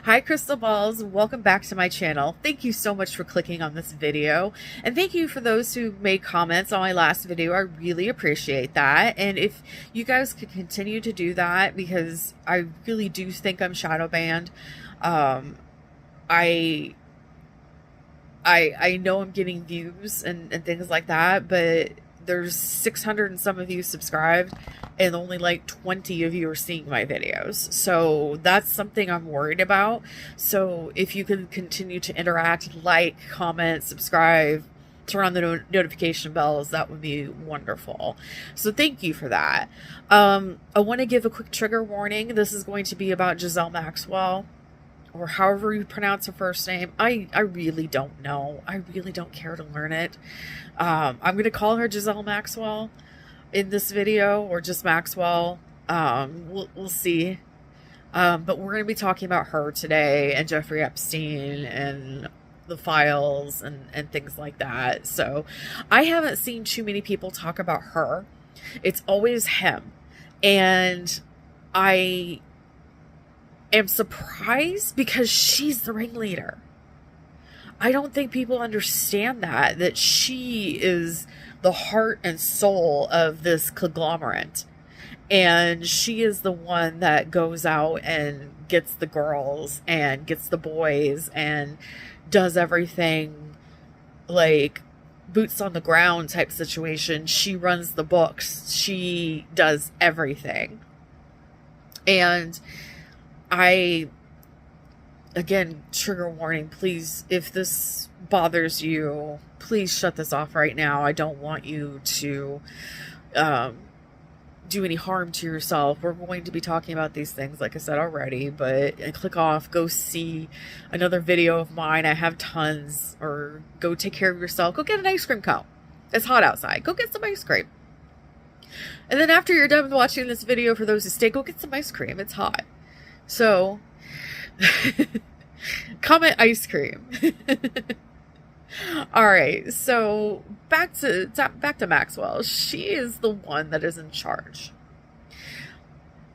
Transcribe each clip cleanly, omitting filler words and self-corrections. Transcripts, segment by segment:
Hi Crystal Balls, welcome back to my channel. Thank you so much for clicking on this video, and thank you for those who made comments on my last video. I really appreciate that, and if you guys could continue to do that, because I really do think I'm shadow banned. I know I'm getting views and things like that, but there's 600 and some of you subscribed and only like 20 of you are seeing my videos. So that's something I'm worried about. So if you can continue to interact, like, comment, subscribe, turn on the notification bells, that would be wonderful. So thank you for that. I want to give a quick trigger warning. This is going to be about Ghislaine Maxwell, or however you pronounce her first name. I really don't know. I really don't care to learn it. I'm going to call her Ghislaine Maxwell in this video, or just Maxwell. We'll see. But we're going to be talking about her today, and Jeffrey Epstein and the files and things like that. So I haven't seen too many people talk about her. It's always him. And I am surprised because she's the ringleader. I don't think people understand that she is the heart and soul of this conglomerate. And she is the one that goes out and gets the girls and gets the boys and does everything, like boots on the ground type situation. She runs the books. She does everything. And again, trigger warning, please, if this bothers you, please shut this off right now. I don't want you to do any harm to yourself. We're going to be talking about these things, like I said already, but click off, go see another video of mine. I have tons. Or go take care of yourself. Go get an ice cream cone. It's hot outside. Go get some ice cream. And then after you're done watching this video, for those who stay, go get some ice cream. It's hot. So comment ice cream. All right, so back to Maxwell. She is the one that is in charge.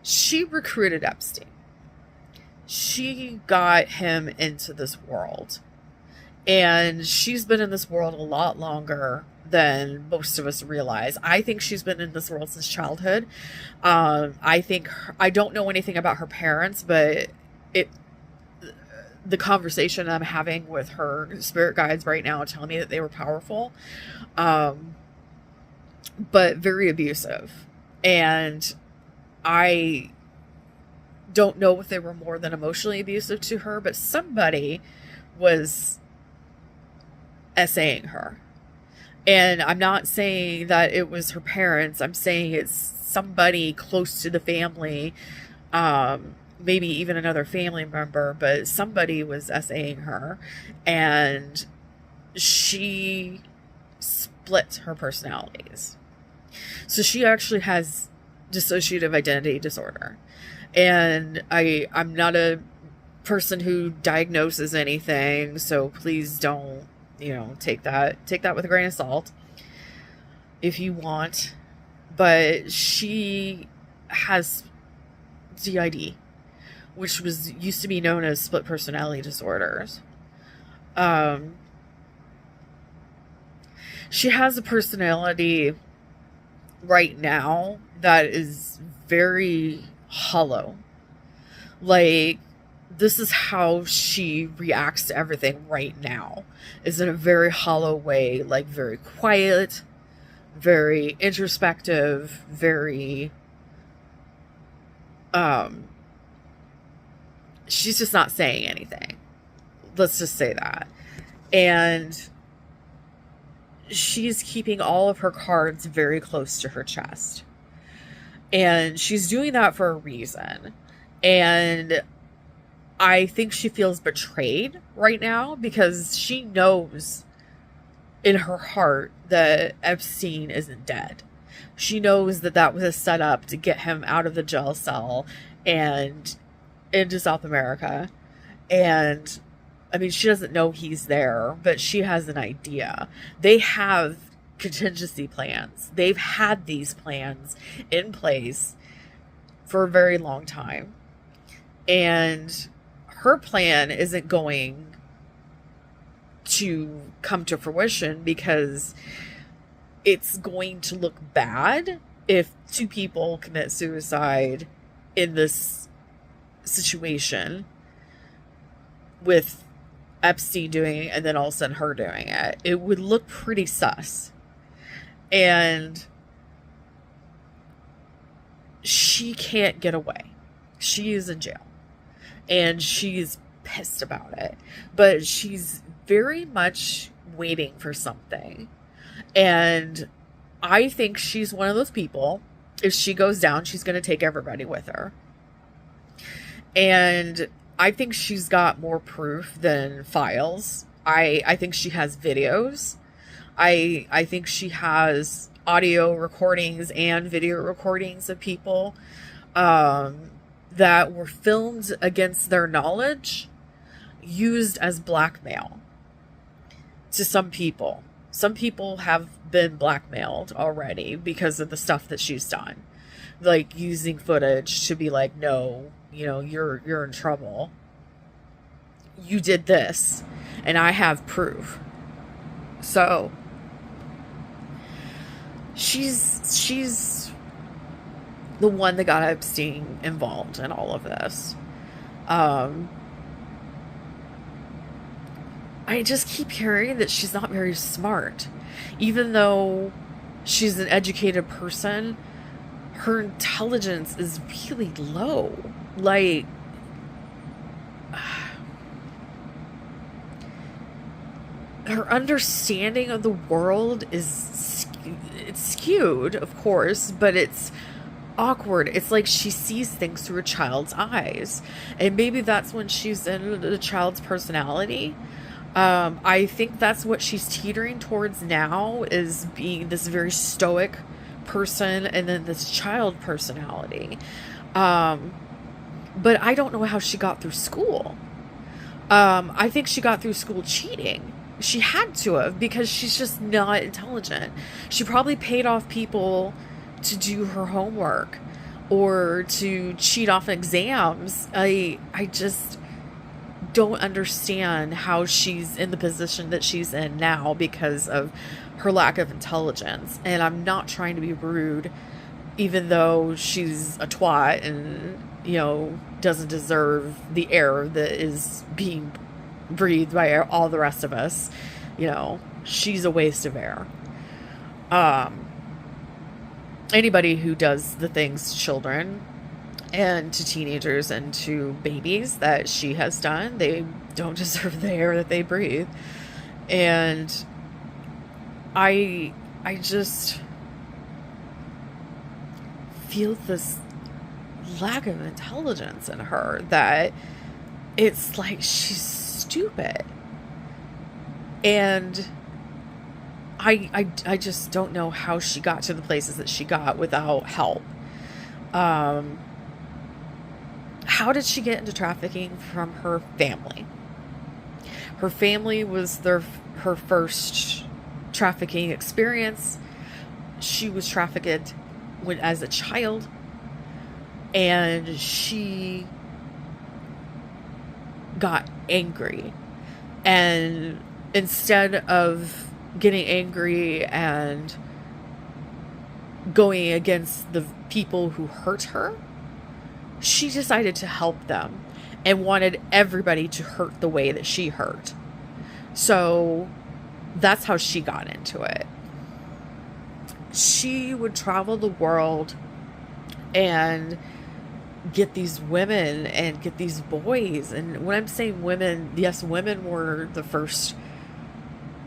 She recruited Epstein. She got him into this world, and she's been in this world a lot longer than most of us realize. I think she's been in this world since childhood. I don't know anything about her parents, but the conversation I'm having with her spirit guides right now tell me that they were powerful, but very abusive. And I don't know if they were more than emotionally abusive to her, but somebody was essaying her. And I'm not saying that it was her parents. I'm saying it's somebody close to the family, maybe even another family member, but somebody was essaying her, and she split her personalities. So she actually has dissociative identity disorder. And I'm not a person who diagnoses anything, so please don't, take that with a grain of salt if you want. But she has DID, which used to be known as split personality disorders. She has a personality right now that is very hollow. Like, this is how she reacts to everything right now, is in a very hollow way, like very quiet, very introspective, very she's just not saying anything. Let's just say that. And she's keeping all of her cards very close to her chest. And she's doing that for a reason. And I think she feels betrayed right now, because she knows in her heart that Epstein isn't dead. She knows that that was a setup to get him out of the jail cell and into South America. And I mean, she doesn't know he's there, but she has an idea. They have contingency plans. They've had these plans in place for a very long time. And her plan isn't going to come to fruition because it's going to look bad if two people commit suicide in this situation with Epstein doing it and then all of a sudden her doing it. It would look pretty sus. And she can't get away. She is in jail. And she's pissed about it. But she's very much waiting for something. And I think she's one of those people, if she goes down, she's going to take everybody with her. And I think she's got more proof than files. I think she has videos. I think she has audio recordings and video recordings of people that were filmed against their knowledge, used as blackmail to some people. Some people have been blackmailed already because of the stuff that she's done. Like using footage to be like, no, you know, you're in trouble. You did this and I have proof. So she's the one that got Epstein involved in all of this. I just keep hearing that she's not very smart. Even though she's an educated person, her intelligence is really low. Like, her understanding of the world is it's skewed, of course, but it's awkward. It's like she sees things through a child's eyes. And maybe that's when she's in the child's personality. I think that's what she's teetering towards now, is being this very stoic person and then this child personality. But I don't know how she got through school. I think she got through school cheating. She had to have, because she's just not intelligent. She probably paid off people to do her homework or to cheat off exams. I just don't understand how she's in the position that she's in now because of her lack of intelligence. And I'm not trying to be rude, even though she's a twat and, you know, doesn't deserve the air that is being breathed by all the rest of us. You know, she's a waste of air. Anybody who does the things to children and to teenagers and to babies that she has done, they don't deserve the air that they breathe. And I just feel this lack of intelligence in her that it's like she's stupid. And I just don't know how she got to the places that she got without help. How did she get into trafficking? From her family. Her family was her first trafficking experience. She was trafficked as a child, and she got angry, and instead of getting angry and going against the people who hurt her, she decided to help them and wanted everybody to hurt the way that she hurt. So that's how she got into it. She would travel the world and get these women and get these boys. And when I'm saying women, yes, women were the first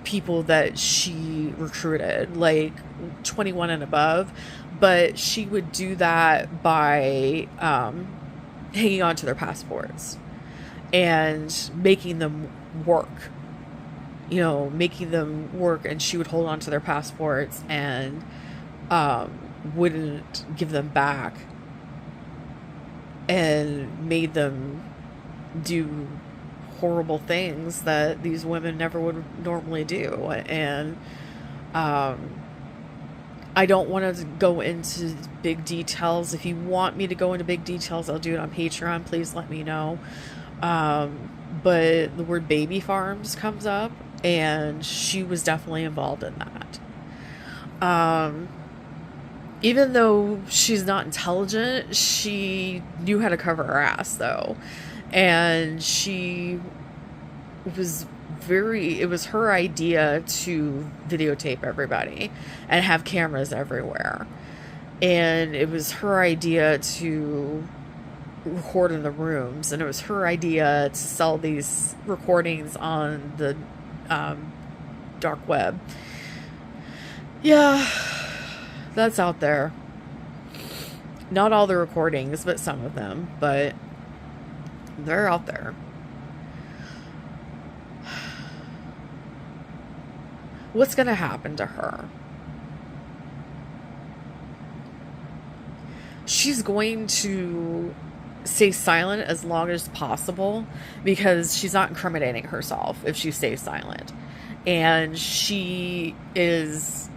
people that she recruited, like 21 and above. But she would do that by hanging on to their passports and making them work. You know, making them work, and she would hold on to their passports and wouldn't give them back, and made them do horrible things that these women never would normally do. And I don't want to go into big details. If you want me to go into big details, I'll do it on Patreon. Please let me know. But the word baby farms comes up, and she was definitely involved in that. Even though she's not intelligent, she knew how to cover her ass, though. And she was it was her idea to videotape everybody and have cameras everywhere. And it was her idea to record in the rooms, and it was her idea to sell these recordings on the dark web. Yeah, that's out there. Not all the recordings, but some of them, but they're out there. What's going to happen to her? She's going to stay silent as long as possible, because she's not incriminating herself if she stays silent. And she is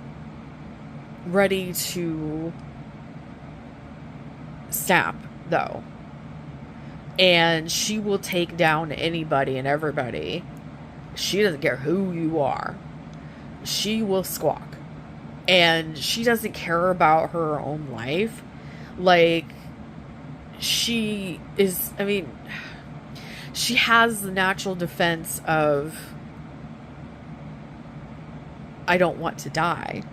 ready to snap, though. And she will take down anybody and everybody. She doesn't care who you are. She will squawk. And she doesn't care about her own life. Like, she is, I mean, she has the natural defense of, I don't want to die.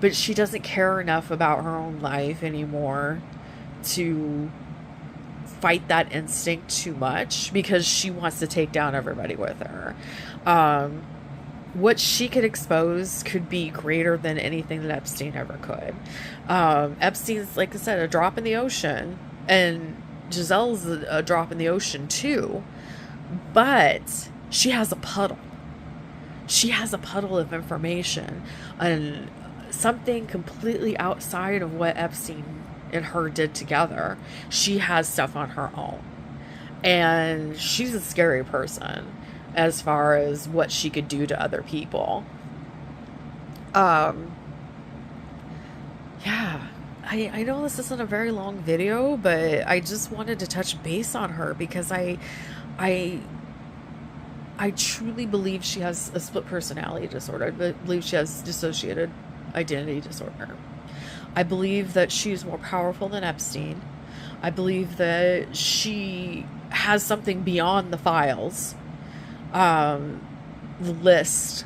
But she doesn't care enough about her own life anymore to fight that instinct too much, because she wants to take down everybody with her. What she could expose could be greater than anything that Epstein ever could. Epstein's, like I said, a drop in the ocean, and Giselle's a drop in the ocean too, but she has a puddle. She has a puddle of information, and something completely outside of what Epstein and her did together. She has stuff on her own, and she's a scary person as far as what she could do to other people. Yeah, I know this isn't a very long video, but I just wanted to touch base on her, because I truly believe she has a split personality disorder. I believe she has dissociated identity disorder. I believe that she's more powerful than Epstein. I believe that she has something beyond the files. The list.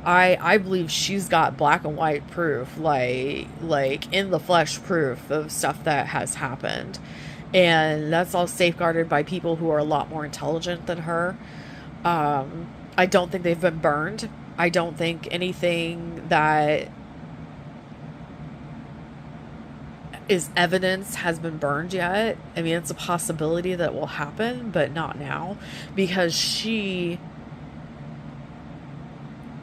I believe she's got black and white proof, like in the flesh proof of stuff that has happened. And that's all safeguarded by people who are a lot more intelligent than her. I don't think they've been burned. I don't think anything that is evidence has been burned yet. I mean, it's a possibility that will happen, but not now, because she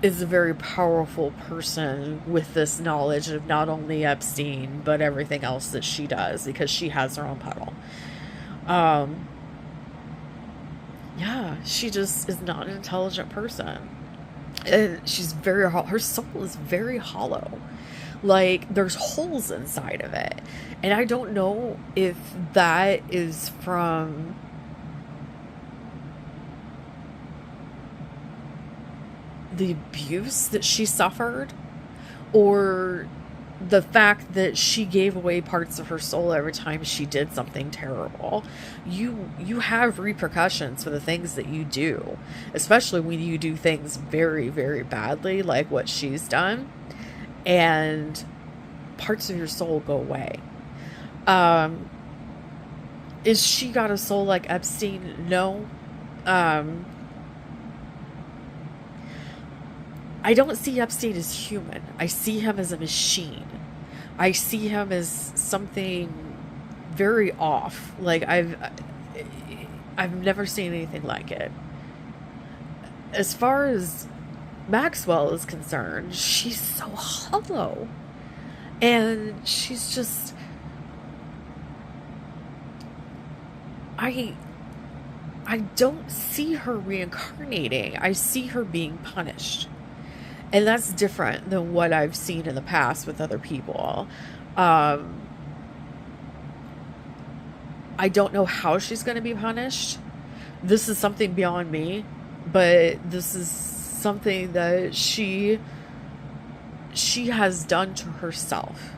is a very powerful person with this knowledge of not only Epstein, but everything else that she does, because she has her own puddle. Yeah, she just is not an intelligent person. And she's very, her soul is very hollow. Like, there's holes inside of it. And I don't know if that is from the abuse that she suffered, or the fact that she gave away parts of her soul every time she did something terrible. You have repercussions for the things that you do, especially when you do things very, very badly, like what she's done, and parts of your soul go away. Is she got a soul like Epstein? No. I don't see Epstein as human. I see him as a machine. I see him as something very off. Like, I've never seen anything like it. As far as Maxwell is concerned, she's so hollow. And she's just... I don't see her reincarnating. I see her being punished. And that's different than what I've seen in the past with other people. I don't know how she's going to be punished. this is something beyond me, but this is something that she has done to herself.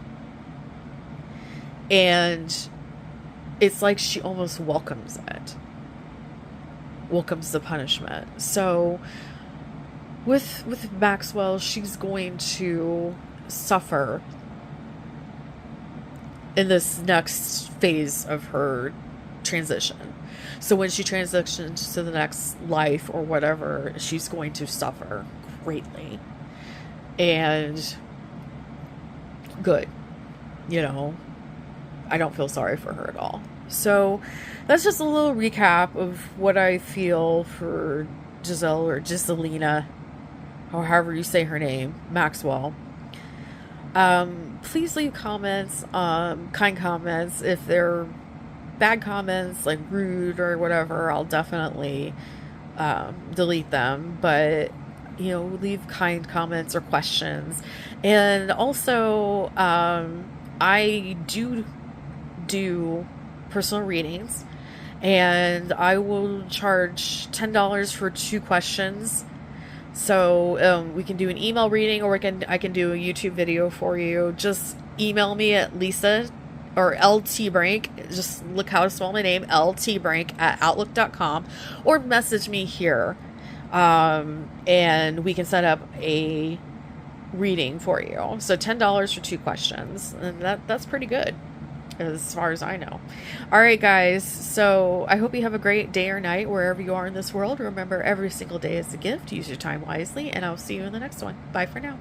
And it's like she almost welcomes it. Welcomes the punishment. So with Maxwell, she's going to suffer in this next phase of her transition. So when she transitions to the next life or whatever, she's going to suffer greatly. And good. You know, I don't feel sorry for her at all. So that's just a little recap of what I feel for Giselle, or Giselina, or however you say her name, Maxwell. Please leave comments, kind comments. If they're bad comments, like rude or whatever, I'll definitely delete them. But, you know, leave kind comments or questions. And also, I do personal readings, and I will charge $10 for 2 questions. So we can do an email reading, or I can do a YouTube video for you. Just email me at Lisa or LTBrank. Just look how to spell my name, LTBrank@outlook.com, or message me here, and we can set up a reading for you. So $10 for 2 questions, and that's pretty good, as far as I know. All right, guys. So I hope you have a great day or night wherever you are in this world. Remember, every single day is a gift. Use your time wisely, and I'll see you in the next one. Bye for now.